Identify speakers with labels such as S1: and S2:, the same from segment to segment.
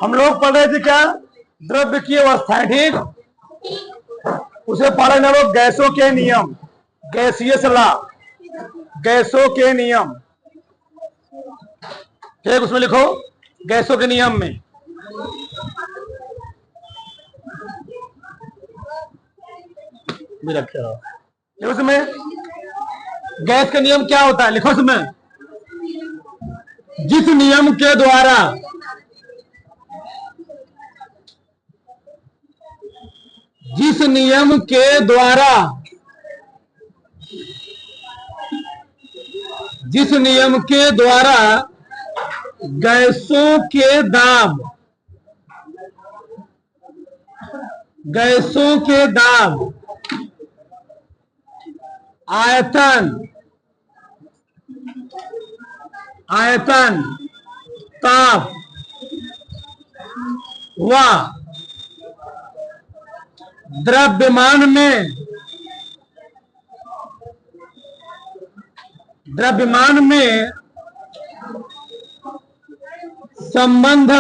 S1: हम लोग पढ़ रहे थे क्या, द्रव्य की अवस्थाएं, ठीक। उसे पढ़े ना लोग गैसों के नियम, गैसीय लॉ, गैसों के नियम, ठीक। उसमें लिखो गैसों के नियम में भी रखे हो। उसमें गैस का नियम क्या होता है, लिखो उसमें, जिस नियम के द्वारा जिस नियम के द्वारा जिस नियम के द्वारा गैसों के दाब गैसों के दाब आयतन ताप व द्रव्यमान में संबंध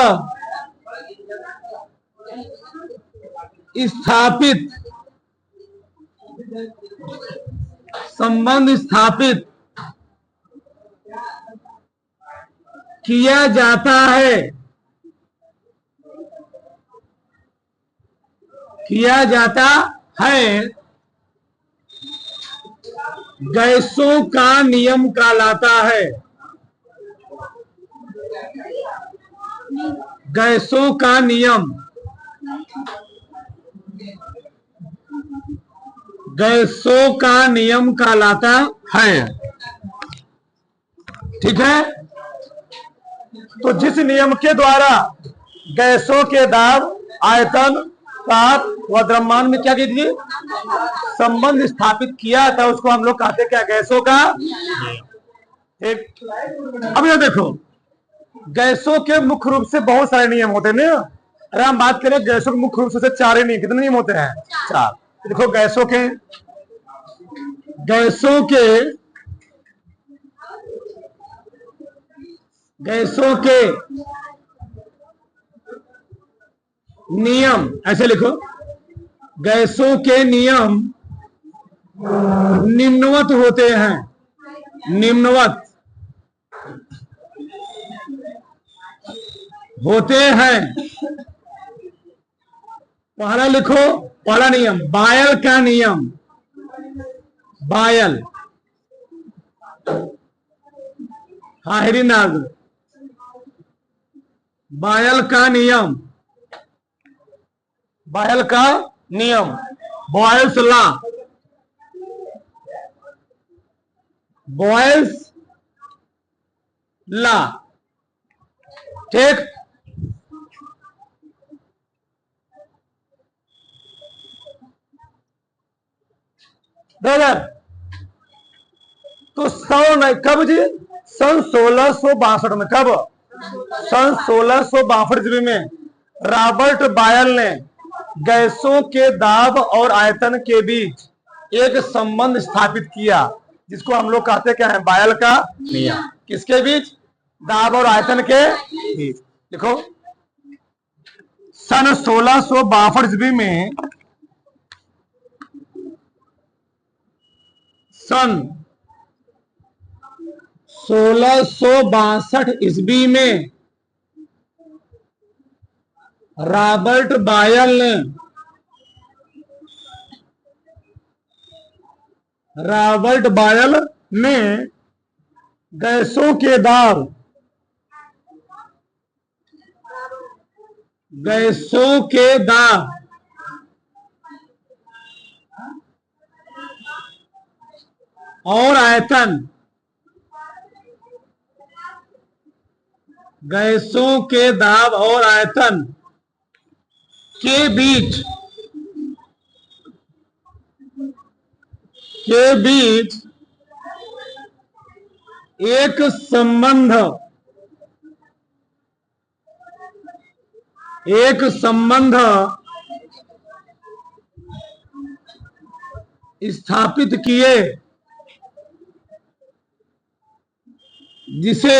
S1: स्थापित किया जाता है गैसों का नियम कहलाता है। गैसों का नियम कहलाता है, ठीक है। तो जिस नियम के द्वारा गैसों के दाब, आयतन, ताप व द्रव्यमान में क्या कीजिए संबंध स्थापित किया था, उसको हम लोग कहते क्या, गैसों का। ठीक। अब ये देखो, गैसों के मुख्य रूप से बहुत सारे नियम होते हैं ना। अरे हम बात करें गैसों के मुख्य रूप से 4 ही नियम, कितने नियम होते हैं, 4। देखो गैसों के नियम, ऐसे लिखो, गैसों के नियम निम्नवत होते हैं, निम्नवत होते हैं। पहला लिखो, पहला नियम बायल का नियम, बायल हाहरी नाग, बायल का नियम, बॉयल्स लॉ, ठीक। तो कब जी, सन 1662 में, कब, सन 1662 ईस्वी में रॉबर्ट बायल ने गैसों के दाब और आयतन के बीच एक संबंध स्थापित किया, जिसको हम लोग कहते क्या है, बायल का नियम। किसके बीच, दाब और आयतन के बीच। देखो सन 1662 ईस्वी में, सन 1662 ईस्वी में रॉबर्ट बायल ने गैसों के दाब और आयतन, गैसों के दाब और आयतन के बीच एक संबंध स्थापित किए, जिसे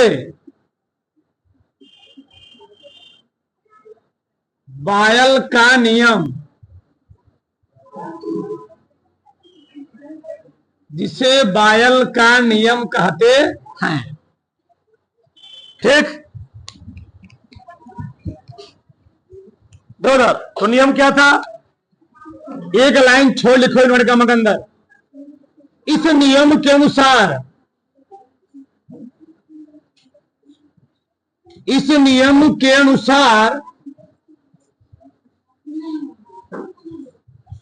S1: बायल का नियम, जिसे बायल का नियम कहते हैं। ठीक, तो नियम क्या था? एक लाइन छोड़ लिखो इन्वर्ट कॉमा के अंदर। इस नियम के अनुसार, इस नियम के अनुसार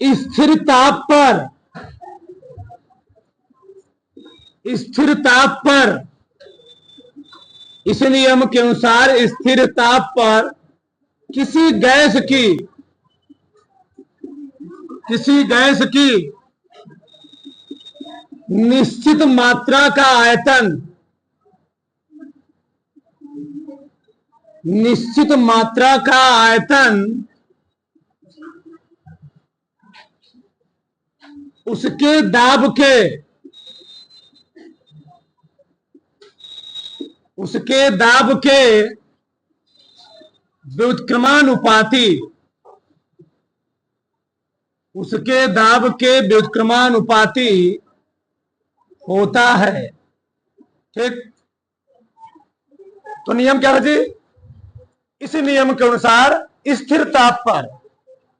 S1: स्थिर ताप पर, स्थिर ताप पर, इस नियम के अनुसार स्थिर ताप पर किसी गैस की, किसी गैस की निश्चित मात्रा का आयतन, निश्चित मात्रा का आयतन उसके दाब के, उसके दाब के व्युत्क्रमानुपाती, उसके दाब के व्युत्क्रमानुपाती होता है। ठीक, तो नियम क्या है जी? इस नियम के अनुसार स्थिर ताप पर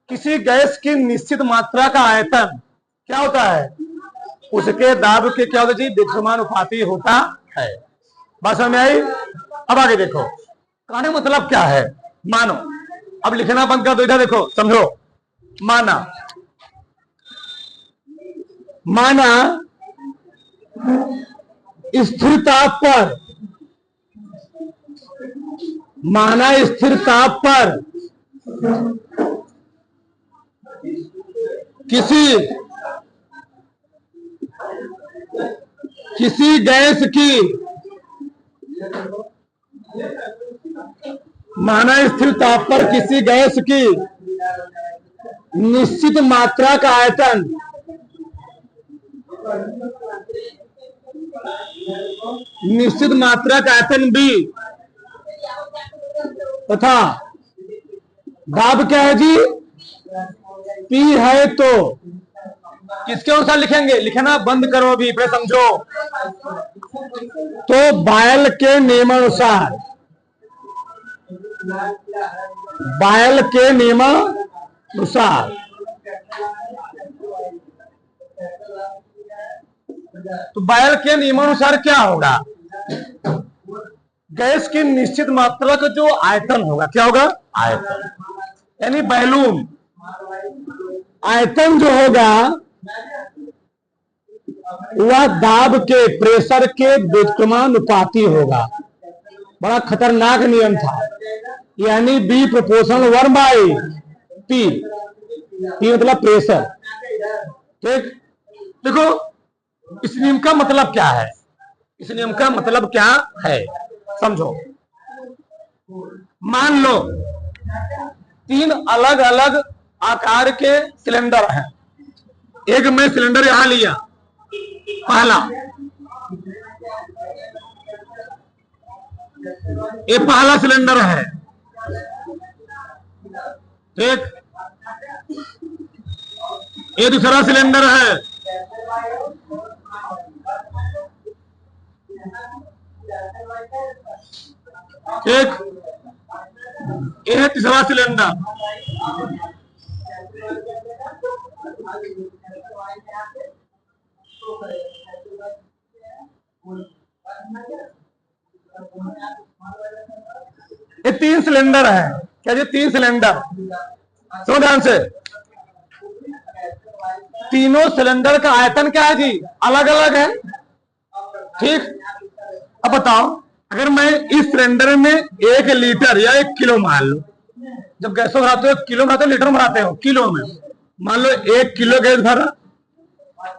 S1: किसी गैस की निश्चित मात्रा का आयतन क्या होता है? उसके दाब के क्या होता है जी? व्युत्क्रमानुपाती होता है। बात समझ में आई? अब आगे देखो, कहने मतलब क्या है? मानो, अब लिखना बंद कर दो, इधर देखो, समझो। माना, माना स्थिर ताप पर, माना स्थिर ताप पर किसी गैस की, माना स्थिर ताप पर किसी गैस की निश्चित मात्रा का आयतन, निश्चित मात्रा का आयतन भी तथा दाब क्या है जी? पी है। तो किसके अनुसार लिखेंगे? लिखना बंद करो अभी, फिर समझो। तो बायल के नियमानुसार, बायल के नियमानुसार, तो बायल के नियमानुसार क्या होगा? गैस की निश्चित मात्रा का जो आयतन होगा, क्या होगा? आयतन, यानी वॉल्यूम, आयतन जो होगा वह दाब के, प्रेशर के व्युत्क्रमानुपाती होगा। बड़ा खतरनाक नियम था, यानी बी प्रोपोर्शनल 1/P, P मतलब प्रेशर। ठीक, देखो इस नियम का मतलब क्या है? इस नियम का मतलब क्या है समझो। मान लो 3 अलग अलग आकार के सिलेंडर हैं। एक मैं सिलेंडर यहां लिया, पहला, ये पहला सिलेंडर है। ठीक, ये दूसरा सिलेंडर है। ठीक, ये है तीसरा सिलेंडर। ये 3 सिलेंडर है। क्या ये 3 सिलेंडर? सुनो ध्यान से, तीनों सिलेंडर का आयतन क्या है जी? अलग अलग है। ठीक, अब बताओ, अगर मैं इस सिलेंडर में 1 लीटर या 1 किलो, मान लो, जब गैस भराते हो 1 किलो भराते हो, लीटर भराते हो? किलो में। मान लो 1 किलो गैस भरा,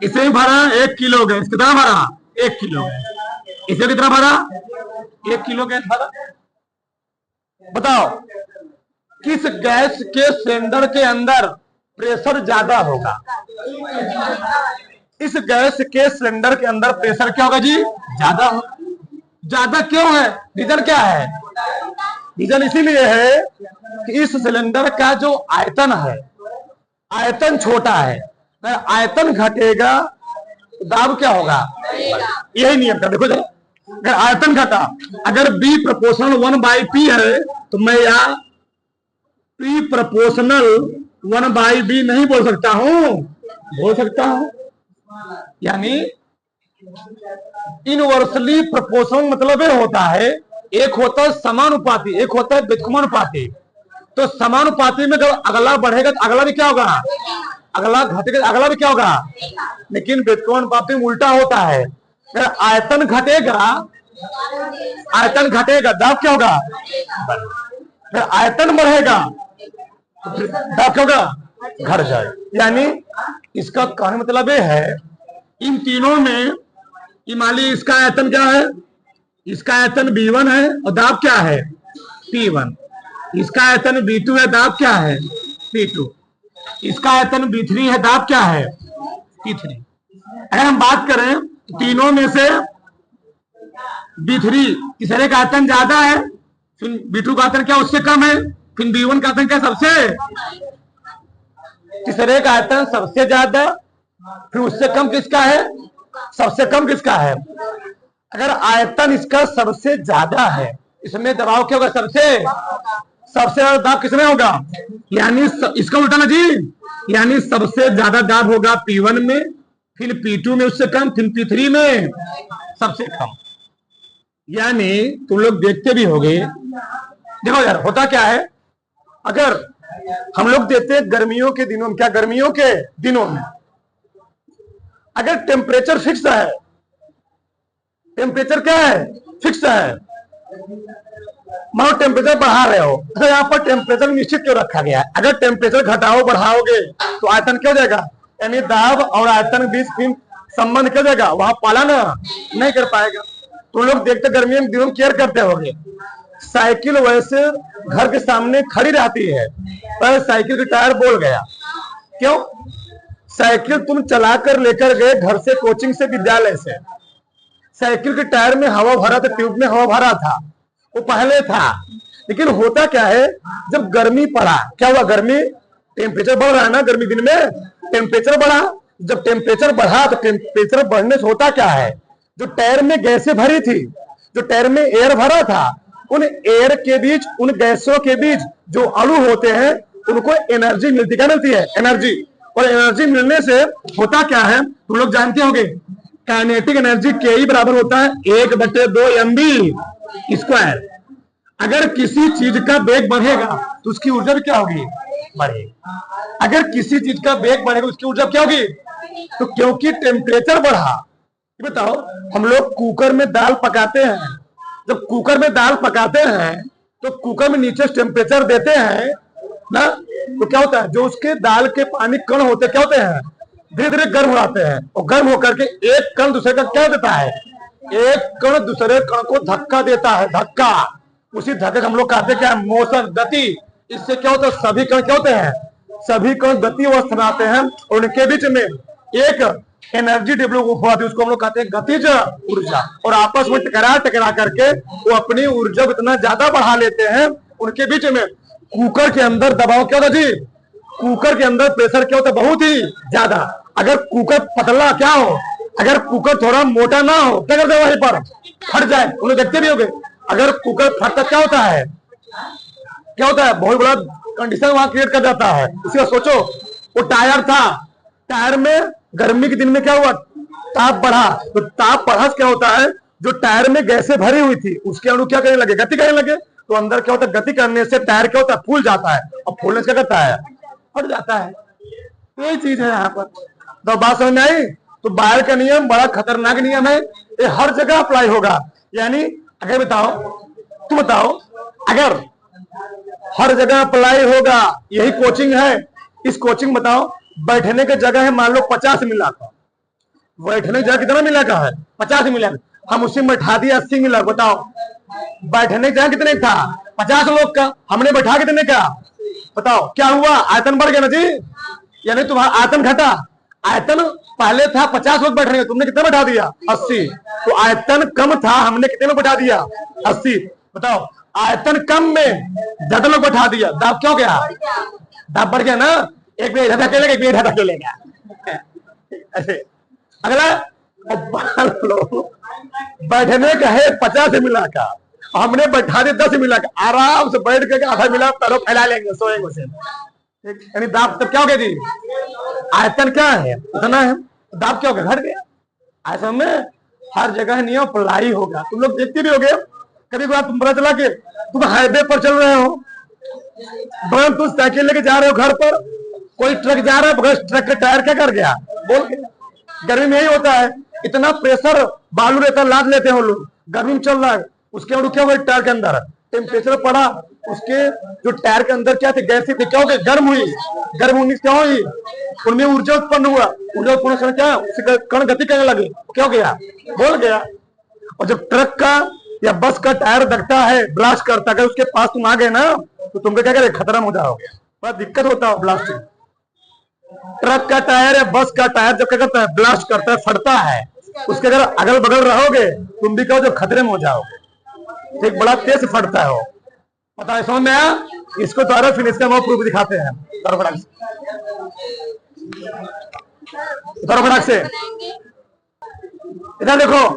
S1: इसे भरा 1 किलो गैस, कितना भरा? 1 किलो। इसे कितना भरा? 1 किलो गैस भरा। बताओ किस गैस के सिलेंडर के अंदर प्रेशर ज्यादा होगा? इस गैस के सिलेंडर के अंदर प्रेशर क्या होगा जी? ज्यादा होगा। ज्यादा क्यों है? रीजन क्या है? रीजन इसीलिए है कि इस सिलेंडर का जो आयतन है, आयतन छोटा है। अगर आयतन घटेगा तो दाब क्या होगा, यही नियम था। देखो जरा, अगर आयतन घटा, अगर बी प्रोपोर्शनल 1/p है तो मैं यहाँ पी प्रोपोर्शनल 1/b नहीं बोल सकता हूं, बोल सकता हूं। यानी इनवर्सली प्रोपोर्शनल मतलब ये होता है, एक होता है समानुपाती, एक होता है व्युत्क्रमानुपाती। तो समानुपाती में जब अगला बढ़ेगा तो अगला भी क्या होगा, अगला घटेगा, अगला भी क्या होगा। लेकिन व्युत्क्रमानुपाती में उल्टा होता है, अगर आयतन घटेगा, आयतन घटेगा दाब क्या होगा, अगर आयतन बढ़ेगा तो दाब क्या होगा, घट जाए। यानी इसका कहने मतलब ये है, इन तीनों में मान ली इसका आयतन क्या है, इसका आयतन B1 है और दाब क्या है, P1। इसका आयतन B2 है, दाब क्या है, P2। इसका आयतन B3 है, दाब क्या है, P3। अगर हम बात करें तीनों में से B3 तीसरे का आयतन ज्यादा है, फिर B2 का आयतन क्या उससे कम है, फिर B1 का आयतन क्या सबसे, तीसरे का आयतन सबसे ज्यादा, फिर उससे कम किसका है, सबसे कम किसका है। अगर आयतन इसका सबसे ज्यादा है, इसमें दबाव क्या होगा, सबसे ज्यादा दाब किसमें होगा, यानी इसका उल्टा ना जी, यानी सबसे ज्यादा दाब होगा P1 में, फिर P2 में उससे कम, फिर P3 में सबसे कम। यानी तुम लोग देखते भी होगे, देखो यार होता क्या है, अगर हम लोग देते हैं गर्मियों के दिनों में, क्या गर्मियों के दिनों में अगर टेम्परेचर फिक्स है, टेम्परेचर क्या है, फिक्स है, मानो टेम्परेचर बढ़ा रहे हो तो यहाँ पर टेम्परेचर निश्चित क्यों रखा गया है। अगर टेम्परेचर घटाओ बढ़ाओगे तो आयतन क्या हो जाएगा, यानी दाब और आयतन बीच फिर संबंध क्या हो जाएगा, वहां पालन नहीं कर पाएगा। तो लोग देखते गर्मियों में दिनों केयर करते होंगे, साइकिल वैसे घर के सामने खड़ी रहती है, पर साइकिल का टायर बोल गया, क्यों, साइकिल तुम चलाकर लेकर गए घर से, कोचिंग से, विद्यालय से, साइकिल के टायर में हवा भरा था, ट्यूब में हवा भरा था, वो पहले था। लेकिन होता क्या है, जब गर्मी पड़ा क्या हुआ, गर्मी, टेम्परेचर बढ़ रहा है ना, गर्मी दिन में टेम्परेचर बढ़ा, जब टेम्परेचर बढ़ा तो टेम्परेचर बढ़ने से होता क्या है, जो टायर में गैसें भरी थी, जो टायर में एयर भरा था, उन एयर के बीच, उन गैसों के बीच जो अणु होते हैं उनको एनर्जी मिलती, क्या मिलती है, एनर्जी। और एनर्जी मिलने से होता क्या है, तुम लोग जानते होंगे, काइनेटिक एनर्जी के बराबर होता है 1/2 mv²। अगर किसी चीज का वेग बढ़ेगा तो उसकी ऊर्जा भी क्या होगी, बढ़ेगी। अगर किसी चीज का वेग बढ़ेगा उसकी ऊर्जा क्या होगी, तो क्योंकि टेम्परेचर बढ़ा। बताओ, हम लोग कुकर में दाल पकाते हैं, जब कुकर में दाल पकाते हैं तो कुकर में नीचे टेम्परेचर देते हैं ना, तो क्या होता है, जो उसके दाल के पानी कण होते क्या होते हैं, धीरे धीरे गर्म हो जाते हैं, और गर्म होकर के एक कण दूसरे का क्या देता है, एक कण दूसरे कण को धक्का देता है, धक्का। उसी धक्के हम लोग कहते हैं क्या, मोशन, गति। इससे क्या होता है, सभी कण क्या होते हैं, सभी कण गति अवस्था में आते हैं, और उनके बीच में एक एनर्जी डेवलप हुआ थी, उसको हम लोग कहते हैं गतिज ऊर्जा। और आपस में टकरा टकरा करके वो अपनी ऊर्जा इतना ज्यादा बढ़ा लेते हैं, उनके बीच में कुकर के अंदर दबाव क्या होता जी, कुकर के अंदर प्रेशर क्या होता है, बहुत ही ज्यादा। अगर कुकर पतला क्या हो, अगर कुकर थोड़ा मोटा ना हो, क्या करते हैं, वहीं पर फट जाए। उन्हें देखते भी होंगे, अगर कुकर फटता क्या होता है, क्या होता है, बहुत बड़ा कंडीशन वहां क्रिएट कर जाता है। इसका सोचो, वो टायर था, टायर में गर्मी के दिन में क्या हुआ, ताप बढ़ा, तो ताप बढ़ा क्या होता है, जो टायर में गैसें भरी हुई थी उसके अणु क्या करने लगे, गति करने लगे, तो अंदर क्या होता है, गति करने से टायर क्या होता है, फूल जाता है, और फूलने से क्या करता है, फट जाता है। यही चीज है यहाँ पर। तो बात समझ में आई। तो बायर का नियम बड़ा खतरनाक नियम है, ये हर जगह अप्लाई होगा। यानी अगर बताओ, तुम बताओ, अगर हर जगह अप्लाई होगा, यही कोचिंग है, इस कोचिंग बताओ, बैठने की जगह है मान लो 50 मिला का, बैठने की जगह कितना मिला का है, 50 मिला, हम उसी में बैठा दिया 80 मिला। बताओ, बैठने की जगह कितने था, 50 लोग का, हमने बैठा कितने का, बताओ क्या हुआ, आयतन बढ़ गया ना जी, यानी तुम्हारा आयतन घटा। आयतन पहले था 50 लोग बैठने का, तुमने कितना बैठा दिया, 80। तो आयतन कम था, हमने कितने में बैठा दिया, 80। बताओ, आयतन कम में ज्यादा लोग बैठा दिया, दाब क्यों गया? दाब बढ़ गया ना, एक मिनट इधर धकेलेगा, एक मिनट इधर धकेलेगा। ऐसे अगला बैठने का है 50 मिला का, हमने बैठा दिया 10 मिला का, आराम से बैठ के आधा मिला पैरों फैला लेंगे, सोएंगे उसे। यानी दाब तब क्या हो गया जी? आयतन क्या है? उतना है, दाब क्या हो गया? घट गया। ऐसा में हर जगह नियम अप्लाई होगा। तुम लोग देखते भी होगे, कभी कभार तुम पता चला कि तुम हाईवे पर चल रहे हो, बगल तुम साइकिल लेके जा रहे हो घर पर, कोई ट्रक जा रहा है, बगल ट्रक का टायर क्या कर गया? बोल के। गर्मी में यही होता है, इतना प्रेशर बालू रहता लाद लेते हैं लोग, गर्मी में चल रहा है, उसके बाद क्या हुआ? टायर के अंदर टेम्परेचर पड़ा, उसके जो टायर के अंदर क्या थे? गैसें थी, क्या हो गया? गर्म हुई, गर्म होने से क्या हुई? उनमें ऊर्जा उत्पन्न हुआ, ऊर्जा उत्पन्न से क्या? उससे कण गति करने लगे, क्या हो गया? बोल गया। और जब ट्रक का या बस का टायर दगता है, ब्लास्ट करता है, अगर उसके पास तुम आ गए ना तो तुमको क्या करे? खतरा हो जाओगे, बड़ा दिक्कत होता है ब्लास्टिंग। ट्रक का टायर या बस का टायर जब क्या करता है? ब्लास्ट करता है, फटता है, उसके अगर अगल बगल रहोगे तुम भी कहो जो खतरे में हो जाओगे, एक बड़ा तेज फटता है वो। पता है, समझ में आया? इसको तो फिर इसका वो प्रूफ दिखाते हैं फटाक से। इधर देखो,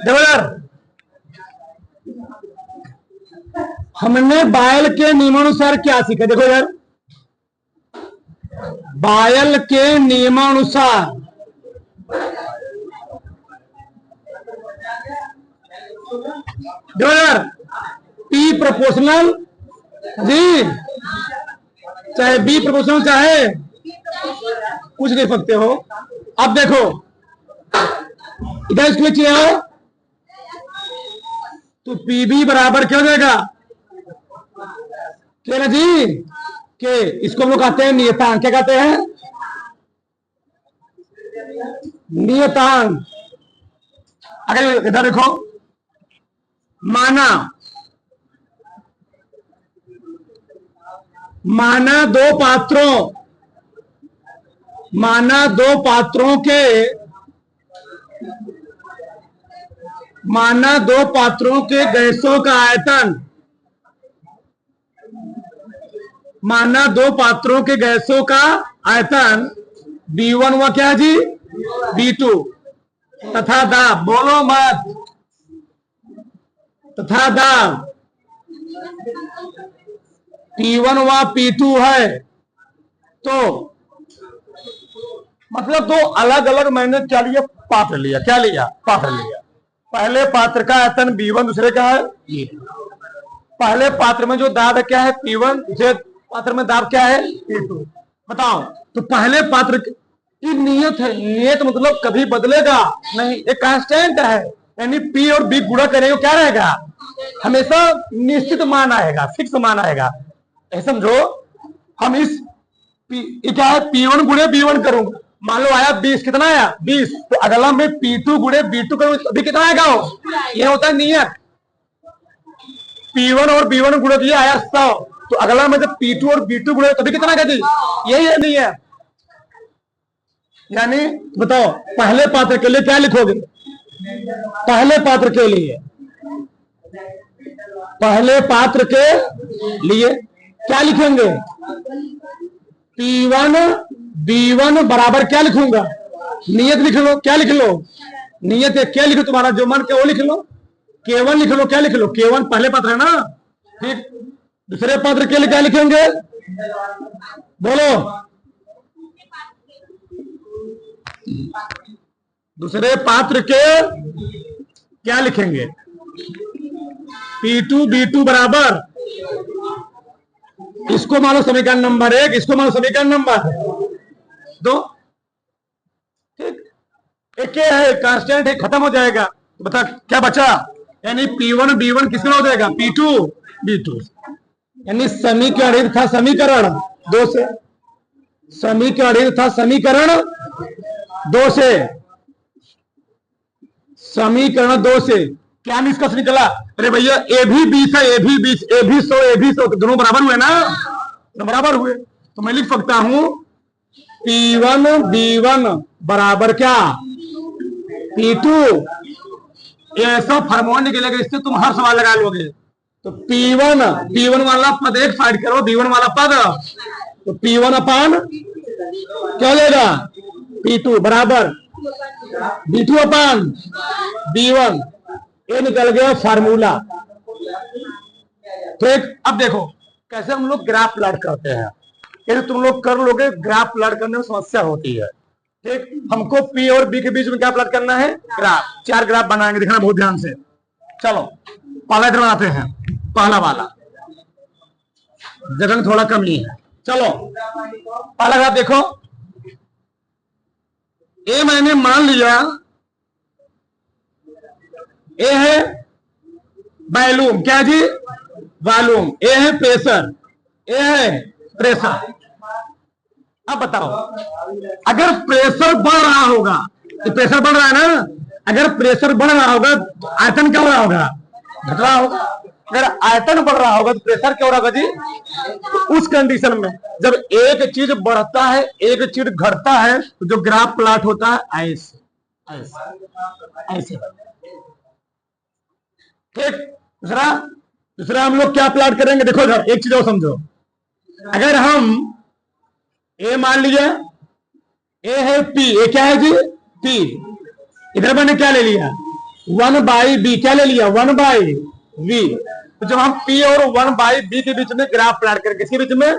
S1: देखो यार, हमने बायल के नियमानुसार क्या सीखा? देखो यार, बायल के नियमानुसार देखो यार, P प्रोपोर्शनल जी, चाहे B प्रोपोर्शनल, चाहे कुछ नहीं सकते हो। अब देखो इधर इसको चाहिए हो तो PB बराबर क्या हो जाएगा? क्या ना जी, के इसको हम लोग कहते हैं नियतांक। क्या कहते हैं? नियतांक। अगर इधर देखो, माना दो पात्रों के गैसों का आयतन, माना दो पात्रों के गैसों का आयतन B1 हुआ क्या जी? B2 तथा दाब, बोलो मत, तथा दाब P1 हुआ P2 है। तो मतलब दो अलग अलग मैंने क्या लिया? पात्र लिया। क्या लिया? पात्र लिया। पहले पात्र का आयतन B1, दूसरे का है B2। पहले पात्र में जो दाब है क्या है? P1, दूसरे पात्र में दाब क्या है? P2। बताओ, तो पहले पात्र की नियत है, नियत मतलब कभी बदलेगा नहीं, एक कांस्टेंट है, यानी P और B गुणा करेंगे क्या रहेगा? हमेशा निश्चित मान आएगा, फिक्स मान आएगा। ऐसा समझो, हम इस क्या है? P1 गुणे B1 करूंगा, मान लो आया 20, कितना आया? 20, तो अगला में P2 गुणे B2 करूंगा, अभी कितना आएगा? ये होता है नियत। P1 और B1 गुणे किया, आया 100, तो अगला में जब P2 और B2 गुणे तभी कितना आएगा जी? यही है नियत। यानी बताओ, पहले पात्र के लिए क्या लिखोगे? पहले पात्र के लिए, पहले पात्र के लिए क्या लिखेंगे? P1 B1 बराबर क्या लिखूंगा? नियत लिख लो। क्या लिख लो? नियत है, क्या लिखो? तुम्हारा जो मन के वो लिख लो। K1 लिख लो। क्या लिख लो? K1 पहले पात्र है ना, ठीक। दूसरे पात्र के लिए क्या लिखेंगे? बोलो, दूसरे पात्र के क्या लिखेंगे? P2 B2 बराबर, इसको मानो समीकरण नंबर 1, इसको मानो समीकरण नंबर 2, ठीक। एक है, कांस्टेंट है, खत्म हो जाएगा। तो बता क्या बचा? यानी P1 B1 किसका हो जाएगा? P2 B2। यानी समीकरण था समीकरण 2 से, समीकरण था समीकरण 2 से, समीकरण 2 से क्या निष्कर्ष निकला? अरे भैया ए भी 20 है, ए भी 20, ए भी 100, ए भी 100, तो दोनों बराबर हुए ना, तो बराबर हुए। तो मैं लिख सकता हूं P1 B1 बराबर क्या? P2 ऐसा फॉर्मूला निकलेगा, इससे तुम हर सवाल लगा लोगे। तो P1 वाला पद एक साइड करो, B1 वाला पद, तो P1 अपान क्या लेगा P2 बराबर B2 अपान B1, ये निकल गया फार्मूला। तो एक अब देखो कैसे हम लोग ग्राफ प्लॉट करते हैं, यदि तुम लोग कर लोगे ग्राफ प्लॉट करने में समस्या होती है। ठीक, हमको P और B के बीच में क्या प्लॉट करना है, ग्राफ। 4 ग्राफ बनाएंगे, देखना बहुत ध्यान से। चलो पहला इधर बनाते हैं, पहला वाला, जगह थोड़ा कम ही है। चलो पहला ग्राफ देखो, ए मैंने मान लिया ए है वॉल्यूम, क्या जी वॉल्यूम, ए है प्रेशर, ए है प्रेशर। अब बताओ अगर प्रेशर बढ़ रहा होगा, तो प्रेशर बढ़ रहा है ना, अगर प्रेशर बढ़ रहा होगा तो आयतन क्या हो रहा होगा, घट रहा होगा। अगर आयतन बढ़ रहा होगा तो प्रेशर क्या हो रहा होगा जी। तो उस कंडीशन में जब एक चीज बढ़ता है एक चीज घटता है तो जो ग्राफ प्लॉट होता है ऐसे ऐसे ऐसे। ठीक, दूसरा हम लोग क्या प्लॉट करेंगे, देखो इधर एक चीज और समझो। अगर हम ए मान लीजिए, ए है P, ए क्या है जी P, इधर मैंने क्या ले लिया 1/b, क्या ले लिया 1/v। तो जब हम P और 1/b के बीच में ग्राफ प्लॉट करेंगे, किसके बीच में,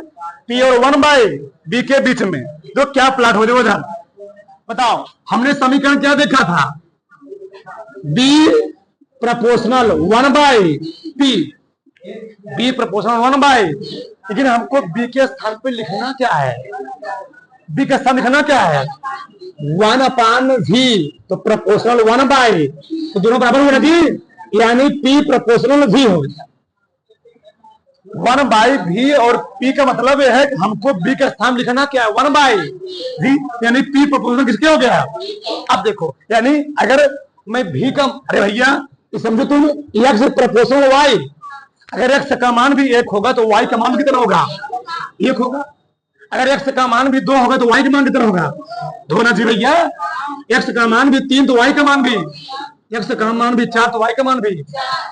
S1: P और 1/b के बीच में, तो क्या प्लॉट हो जाएगा। बताओ हमने समीकरण क्या देखा था, B proportional 1/p, B proportional 1/, लेकिन हमको B के स्थान पे लिखना क्या है, B का स्थान लिखना क्या है 1/v, तो प्रोपोर्शनल 1/, तो दोनों बराबर हो जी, यानी P प्रोपोर्शनल V हो गया। 1/v और P का मतलब यह है कि हमको B का स्थान लिखना क्या है 1/v, यानी P प्रोपोर्शनल किसके हो गया। अब देखो यानी अगर मैं V का, अरे भैया समझो तुम, x प्रोपोर्शनल y, अगर x का मान भी 1 होगा तो y का मान कितना होगा 1 होगा। अगर x का मान भी 2 होगा तो y का मान कितना होगा 2 ना जी भैया। x का मान भी 3 तो y का मान भी, x का मान भी 4 तो y का मान भी,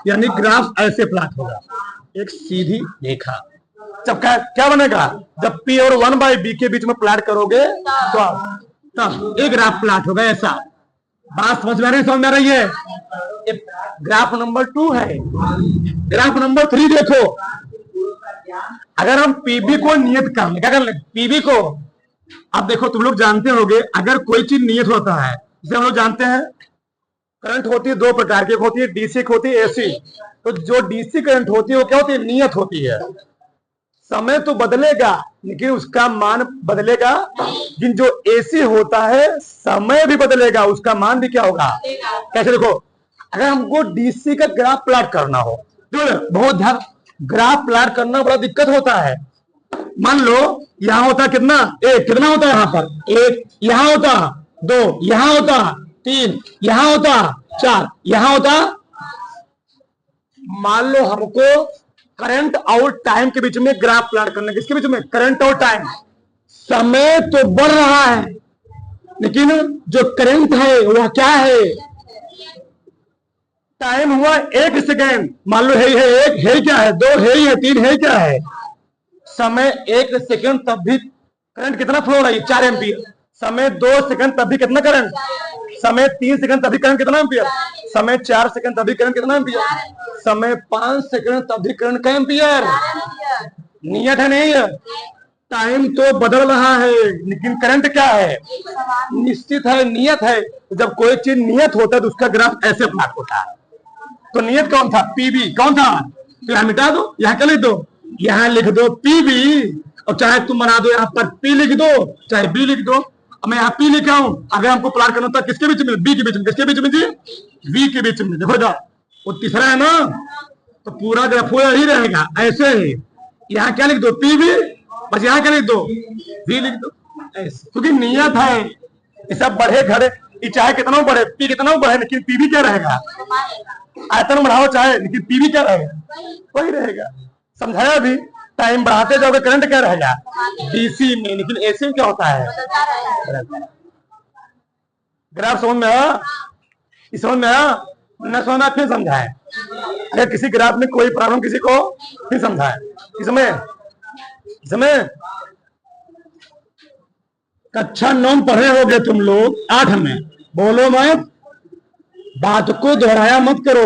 S1: यानी ग्राफ ऐसे प्लॉट होगा, एक सीधी रेखा। जब क्या बनेगा, जब P और 1/b के बीच में प्लॉट करोगे तो तब एक ग्राफ प्लॉट होगा ऐसा। बात समझ में आ रही है। ग्राफ नंबर 2 है। ग्राफ नंबर 3 देखो, अगर हम पीबी को नियत कर ले, क्या कर ले पीबी को। अब देखो तुम लोग जानते होगे अगर कोई चीज नियत होता है, जैसे हम लोग जानते हैं करंट होती है 2 प्रकार की, एक होती है डीसी, एक होती है एसी। तो जो डीसी करंट होती है वो क्या होती है, नियत होती है। समय तो बदलेगा लेकिन उसका मान बदलेगा, लेकिन जो एसी होता है समय भी बदलेगा, उसका मान भी क्या होगा। कैसे देखो, अगर हमको डीसी का ग्राफ प्लॉट करना हो, बहुत ध्यान, ग्राफ प्लॉट करना बड़ा दिक्कत होता है। मान लो यहां होता कितना, एक कितना होता है, यहां पर 1, यहां होता 2, यहां होता 3, यहां होता 4, यहां होता। मान लो हमको करंट और टाइम के बीच में ग्राफ प्लॉट करना, किसके बीच में, करंट और टाइम। समय तो बढ़ रहा है लेकिन जो करंट है वह क्या है, टाइम हुआ 1 सेकेंड। मान लो है 1, है क्या है 2, है 3, है क्या है समय 1 सेकेंड, तब भी करंट कितना फ्लो हो रहा है 4 एम्पियर। समय 2 सेकंड तब भी कितना करंट, समय 3 सेकंड तभी करंट कितना एम्पियर, समय 4 सेकंड तभी करंट कितना एम्पियर, समय 5 सेकंड तभी करंट का एम्पियर। नियत है नहीं है, टाइम तो बदल रहा है लेकिन करंट क्या है, निश्चित है, नियत है। जब कोई चीज नियत होता है तो उसका ग्राफ ऐसे प्लॉट होता है। तो नियत कौन था, पीबी कौन था, तो यहां मिटा दो, यहां क्या लिख दो, यहां लिख दो पीबी, और चाहे तुम बना दो यहां पर पी लिख दो, चाहे बी लिख दो। अब मैं यहाँ पी लिखा हूं, अगर हमको प्लॉट करना था किसके बीच में, बी के बीच में, किसके बीच में जी, वी के बीच में। देखो जाओ वो तीसरा है ना, तो पूरा ग्राफ ही रहेगा ऐसे ही। यहाँ क्या लिख दो, पी वी, बस यहाँ क्या लिख दो, वी लिख दो ऐसे, क्योंकि नियत है ये सब बढ़े घड़े, चाहे कितना बढ़े, पी कितना बढ़े, लेकिन पी भी क्या रहेगा, आयतन बढ़ाओ चाहे, लेकिन पी भी क्या रहेगा, वही रहेगा। समझाया भी, टाइम बढ़ाते जाओगे करंट क्या रहेगा डीसी में, लेकिन एसी में क्या होता है। ग्राफ समझ में आया, समझ में आया। न समझ फिर समझाए। अगर किसी ग्राफ में कोई प्रॉब्लम किसी को फिर समझाए। इसमें इसमें कक्षा 9 पढ़े होगे तुम लोग, 8 में। बोलो मत, बात को दोहराया मत करो।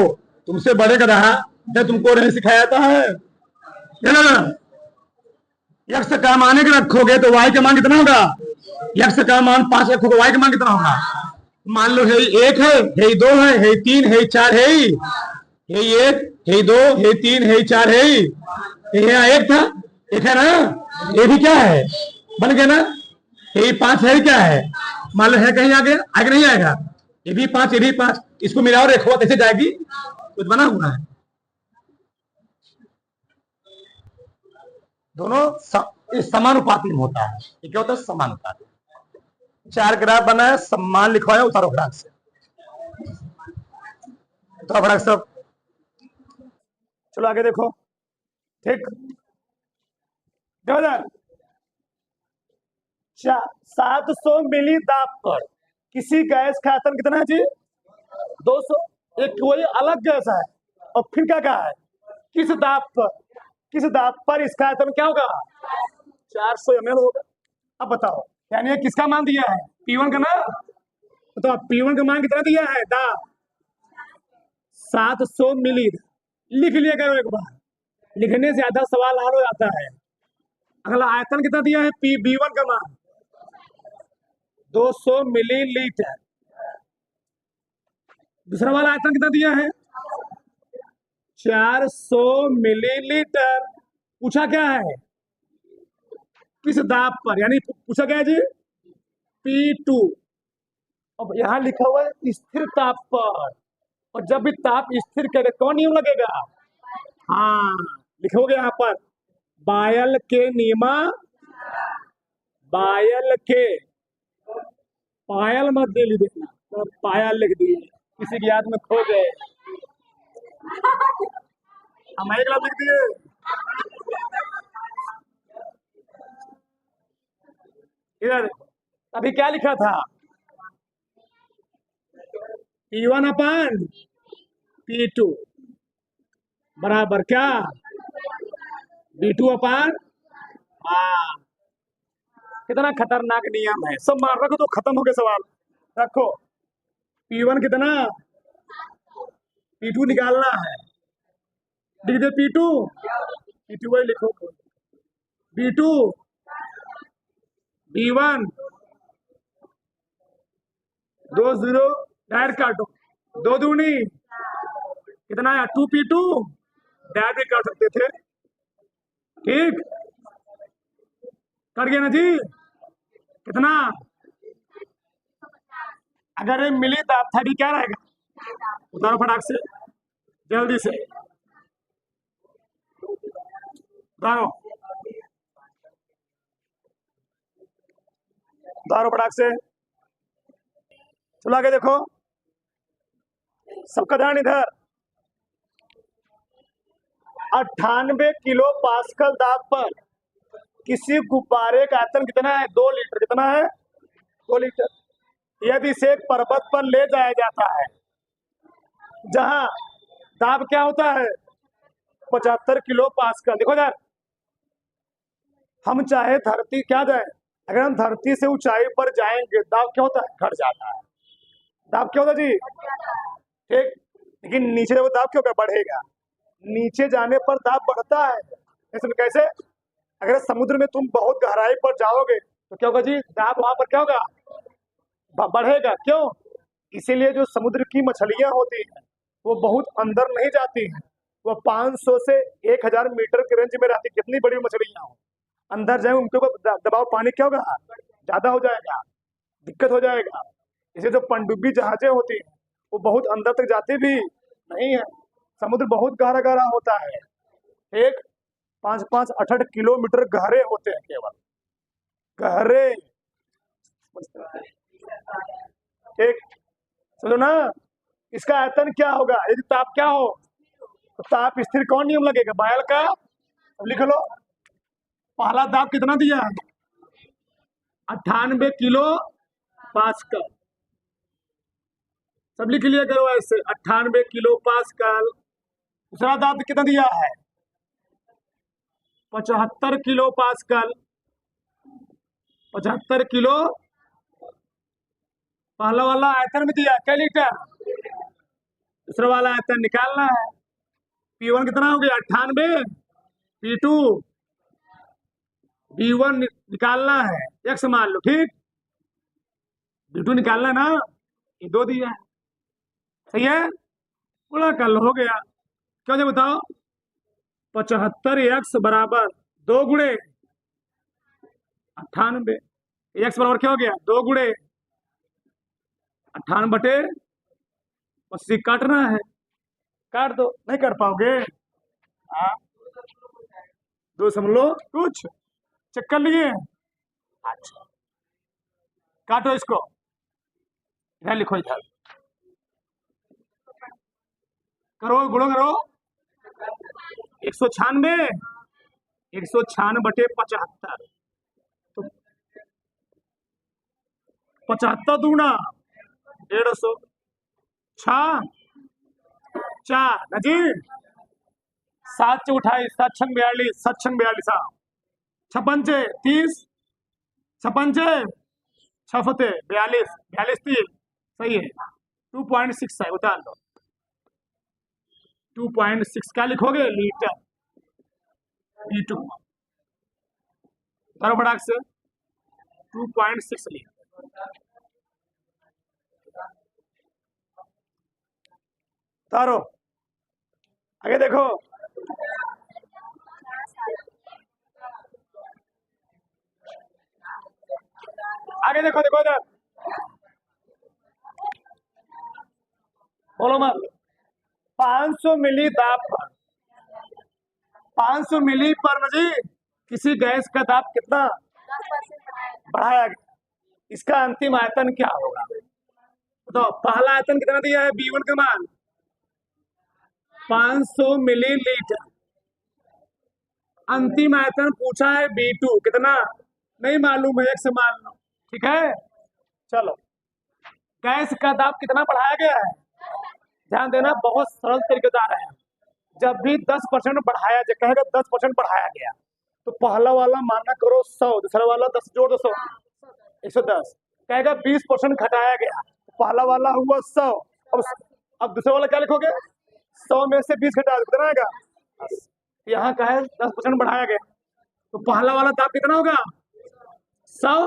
S1: तुमसे बड़े का रहा क्या तुमको नहीं सिखाया जाता है ना? यक्ष का मान एक रखोगे तो वाई का मान कितना होगा? यक्ष का मान 5 रखोगे, वाई का मान कितना होगा? मान लो है 1 है 2 है 3 है 4 है 1 है 2 है 3 है 4 है। यहाँ 1 था, 1 है ना? ये भी क्या है, बन गया ना? ये 5 है, क्या है? मान लो है कहीं आगे, आगे नहीं आएगा। ये भी 5, ये भी 5, इसको मिलाओ, रेखा कैसे जाएगी? कुछ बना हुआ है। दोनों समानुपाती में होता है। ये क्या होता है? समानुपाती। 4 ग्राफ बना है, सम्मान लिखा है, उतारो फटाक से, उतारो फटाक सब। चलो आगे देखो। ठीक, 700 मिली दाब पर किसी गैस का आयतन कितना है जी? 200। एक कोई अलग गैस है, और फिर क्या कहा है? किस दाब पर इसका आयतन क्या होगा? 400 ml होगा। अब बताओ, यानी ये किसका मान दिया है? P1 का ना? तो P1 का मान कितना दिया है? दाब 700 मिली। लिख लिया करो एक बार, लिखने से ज्यादा सवाल हल हो जाता है। अगला आयतन कितना दिया है? B1 का मान 200 मिलीलीटर। दूसरा वाला आयतन कितना दिया है? 400 मिलीलीटर। पूछा क्या है? किस दाब पर, यानी पूछा क्या है जी? P2। अब यहां लिखा हुआ है स्थिर ताप पर, और जब भी ताप स्थिर करे कौन नियम लगेगा? हाँ, लिखोगे यहां पर बायल के नियमा। बायल के, पायल मत दे ली देखना, तो पायल लिख दिए, किसी की याद में खो गए। हम एक लिख दिए। इधर अभी क्या लिखा था? P1 अपन P2 बराबर क्या? B2 अपन। हाँ, कितना खतरनाक नियम है। सब मार रखो तो खत्म हो गया सवाल। रखो, P1 कितना, P2 निकालना है। लिख दे P2 वही लिखो। B2 B1 2 0 डायरेक्ट काटो, 2 दूनी कितना है? 2P2 डायरेक्ट भी काट सकते थे। ठीक, कट गया ना जी? कितना? अगर ये मिली तो आप थर्टी क्या रहेगा? उतारो फटाक से, जल्दी से उतारो, उतारो फटाक से। चलो आगे देखो, सबका ध्यान इधर। 98 किलो पास्कल दाब पर किसी गुब्बारे का आयतन कितना है? 2 लीटर। कितना है? 2 लीटर। यदि इसे एक पर्वत पर ले जाया जाता है जहां दाब क्या होता है? 75 किलो पास्कल। देखो यार, हम चाहे धरती क्या जाए, अगर हम धरती से ऊंचाई पर जाएंगे दाब क्या होता है? घट जाता है। दाब क्या होता है जी? ठीक, लेकिन नीचे वो दाब क्या होगा? बढ़ेगा। नीचे जाने पर दाब बढ़ता है। कैसे? अगर समुद्र में तुम बहुत गहराई पर जाओगे तो क्या होगा जी? दाब वहां पर क्या होगा? बढ़ेगा। क्यों? इसीलिए जो समुद्र की मछलियां होती हैं वो बहुत अंदर नहीं जाती हैं, वो 500 से 1000 मीटर के रेंज में रहती। कितनी बड़ी मछलियां हो, अंदर जाए उनके ऊपर दबाव पानी क्या होगा? ज्यादा हो जाएगा, दिक्कत हो जाएगा। इसे जो पनडुब्बी जहाजें होती हैं वो बहुत अंदर तक जाती भी नहीं है। समुद्र बहुत गहरा गहरा होता है। एक 5-5, 8-8 किलोमीटर गहरे होते हैं, केवल गहरे। एक चलो ना, इसका आयतन क्या होगा? यदि ताप क्या हो तो ताप स्थिर कौन नियम लगेगा? बायल का। अब लिख लो, पहला दाब कितना दिया है? 98 किलो पास्कल। सब लिख लिया करो ऐसे। 98 किलो पास्कल। दूसरा दाब कितना दिया है? 75 किलो पास्कल। 75 किलो। पहला वाला आयतन में दिया क्या लीटर? दूसरा वाला आयतन निकालना है। P1 कितना हो गया? 98। P2 B1 निकालना है, x मान लो, ठीक। B2 निकालना है ना, ये 2 दिया है, सही है। गुणा कर लो, हो गया। क्या हो बताओ? 75x बराबर 2 गुणे 98। x बराबर क्या हो गया? 2 गुणे 98 बटे 80। काटना है, काट दो। नहीं कर पाओगे? हाँ, 2 समझ लो कुछ। चेक कर लिए? अच्छा, काटो इसको, इधर लिखो, इधर करो, गुणो करो। 196 बटे 75, तो 75 दूना 150, 6 4 नजी 7 से 28, 7 छंग 42, 7 छंग 42, 56 30, 56 6 फते 42, 42 3, सही है। 2.6 है, उतार लो। 2.6 क्या लिखोगे? लीटर। B2 बड़ा से 2.6 लीटर। तारो आगे देखो। आगे देखो, देखो इधर, बोलो मत। 500 मिली दाब पर, 500 मिली पर जी किसी गैस का दाब कितना बढ़ाया गया, इसका अंतिम आयतन क्या होगा? तो पहला आयतन कितना दिया है? B1 का मान 500 मिलीलीटर। अंतिम आयतन पूछा है B2 कितना, नहीं मालूम है, x मान लो, ठीक है। चलो, गैस का दाब कितना बढ़ाया गया है? ध्यान देना, बहुत सरल तरीकेदार है। जब भी 10% बढ़ाया जाए, कहेगा 10% बढ़ाया गया, तो पहला वाला माना करो 100, दूसरा वाला 10 जोड़ 200 110। कहेगा 20% घटाया गया, तो पहला वाला हुआ 100। अब दूसरा वाला क्या लिखोगे? 100 में से 20 घटा दो, कितना आएगा? यहाँ का है 10% बढ़ाया गया, तो पहला वाला दाब कितना होगा? 100।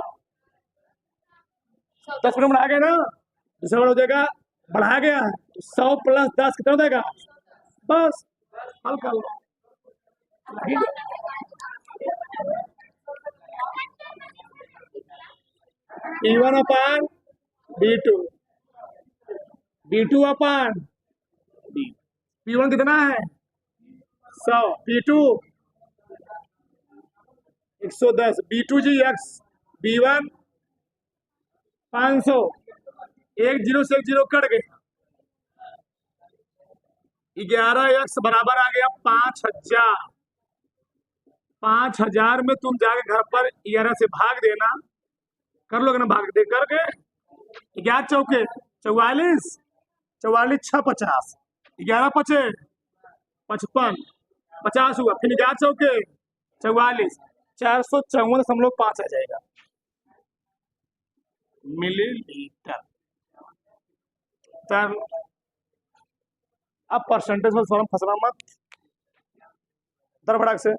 S1: 10% बढ़ाया गया ना, दूसरा वाला हो जाएगा बढ़ाया गया है, 100 + 10 कितना हो जाएगा? बस हल कर लो। P1 अपान B2, B2 अपान B। P1 कितना है? 100, P2 110, B2 जी x, B1 500, 1 0 से 1 0 कट गया, 11x बराबर आ गया 5000। 5000 में तुम जाके घर पर 11 से भाग देना, कर लोगे ना, भाग दे करके 11 चौके 44, 44 6 50, 11 पचे 55, 50 हुआ, फिर 11 चौके 44, 454.5 आ जाएगा मिलीलीटर। अब परसेंटेज में फंसना मत, दरबड़ाक से।